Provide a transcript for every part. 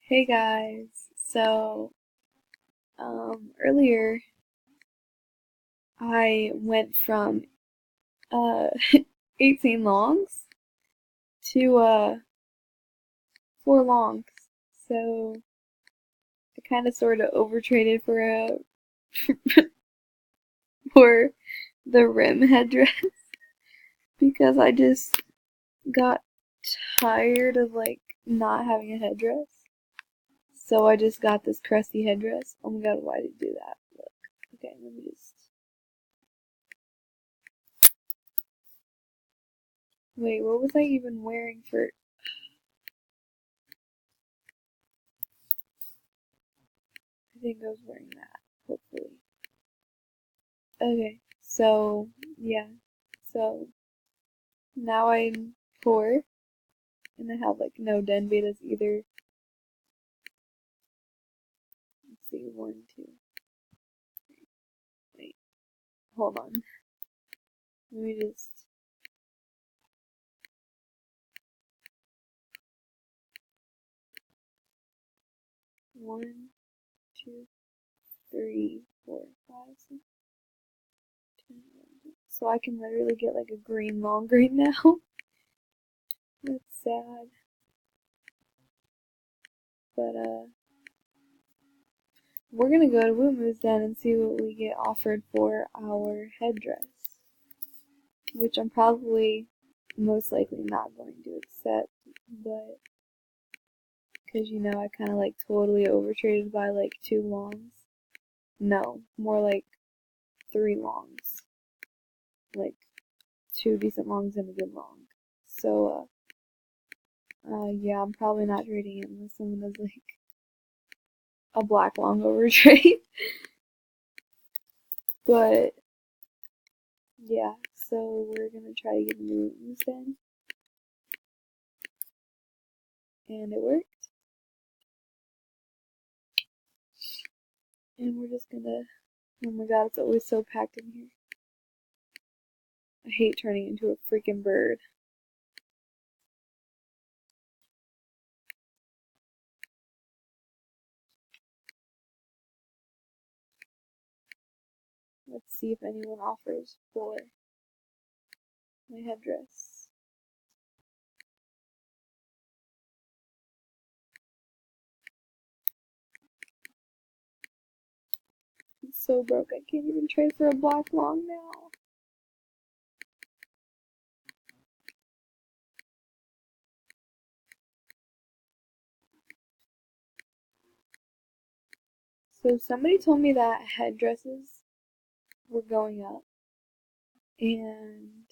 Hey guys, earlier I went from uh 18 longs to 4 longs. So I kind of sort of overtraded for for the rim headdress because I just got tired of like not having a headdress. So I just got this crusty headdress. Oh my god, why did I do that? Look. Okay, let me just wait, what was I even wearing for I think I was wearing that, hopefully. Okay, so, yeah. So, now I'm 4, and I have, like, no den betas either. Let's see, 1, 2, wait, hold on. Let me just, 1, 2, 3, 4, 5, 6, 10, 11. So I can literally get, like, a green long right now. That's sad. But, we're gonna go to Wumu's then and see what we get offered for our headdress. Which I'm probably most likely not going to accept, but because I kind of like totally overtraded by like 2 longs. No, more like 3 longs. Like 2 decent longs and a good long. So, yeah, I'm probably not trading it unless someone does like a black long overtrade. But, yeah, so we're gonna try to get moves in. And it worked. And we're just gonna. Oh my god, it's always so packed in here. I hate turning into a freaking bird. Let's see if anyone offers for my headdress. I'm so broke, I can't even trade for a black long now. So somebody told me that headdresses were going up, and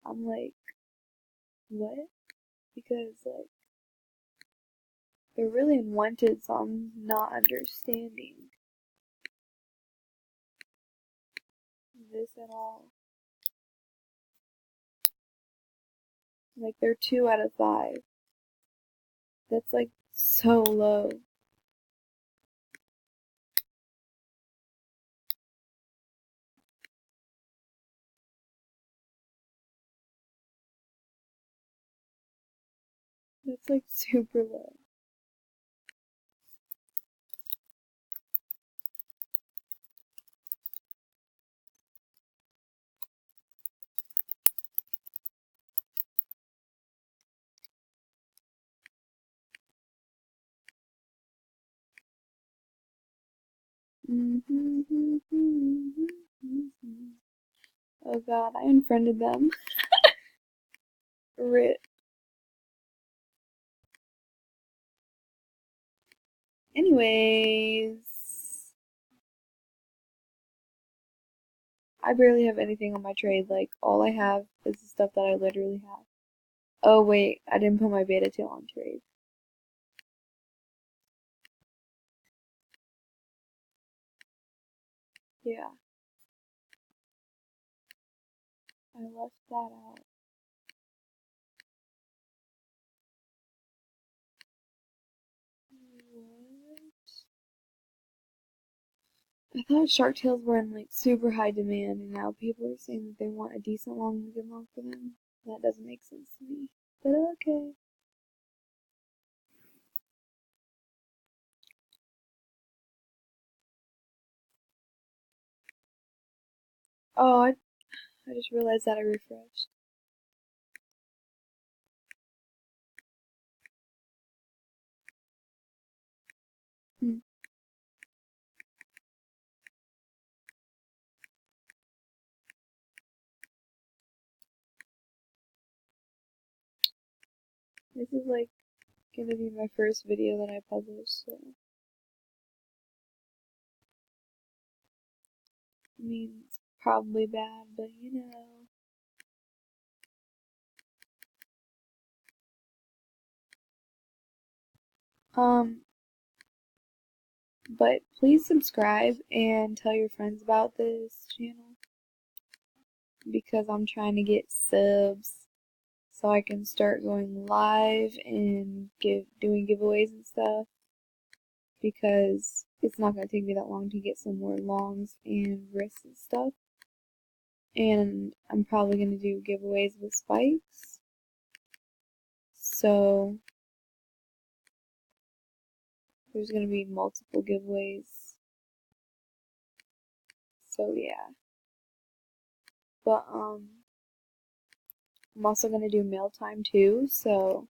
I'm like, what? Because, like, they're really unwanted, so I'm not understanding this at all. Like, they're 2 out of 5. That's, like, so low. That's, like, super low. Oh god, I unfriended them. Rip. Anyways, I barely have anything on my trade. Like, all I have is the stuff that I literally have. Oh, wait, I didn't put my beta tail on trade. Yeah, I left that out. What? I thought shark tails were in like super high demand, and now people are saying that they want a decent long, good long for them. That doesn't make sense to me. But okay. Oh, I just realized that I refreshed. Hmm. This is like gonna be my first video that I publish, so I mean it's probably bad, but you know. But please subscribe and tell your friends about this channel because I'm trying to get subs so I can start going live and doing giveaways and stuff because it's not gonna take me that long to get some more longs and wrists and stuff. And I'm probably gonna do giveaways with spikes. So there's gonna be multiple giveaways. So yeah. But I'm also gonna do mail time too, so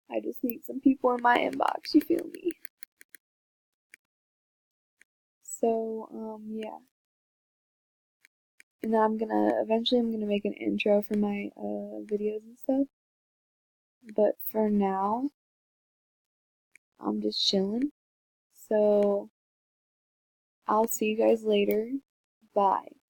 I just need some people in my inbox, you feel me? So, yeah. And then eventually I'm gonna make an intro for my, videos and stuff. But for now, I'm just chilling. So, I'll see you guys later. Bye.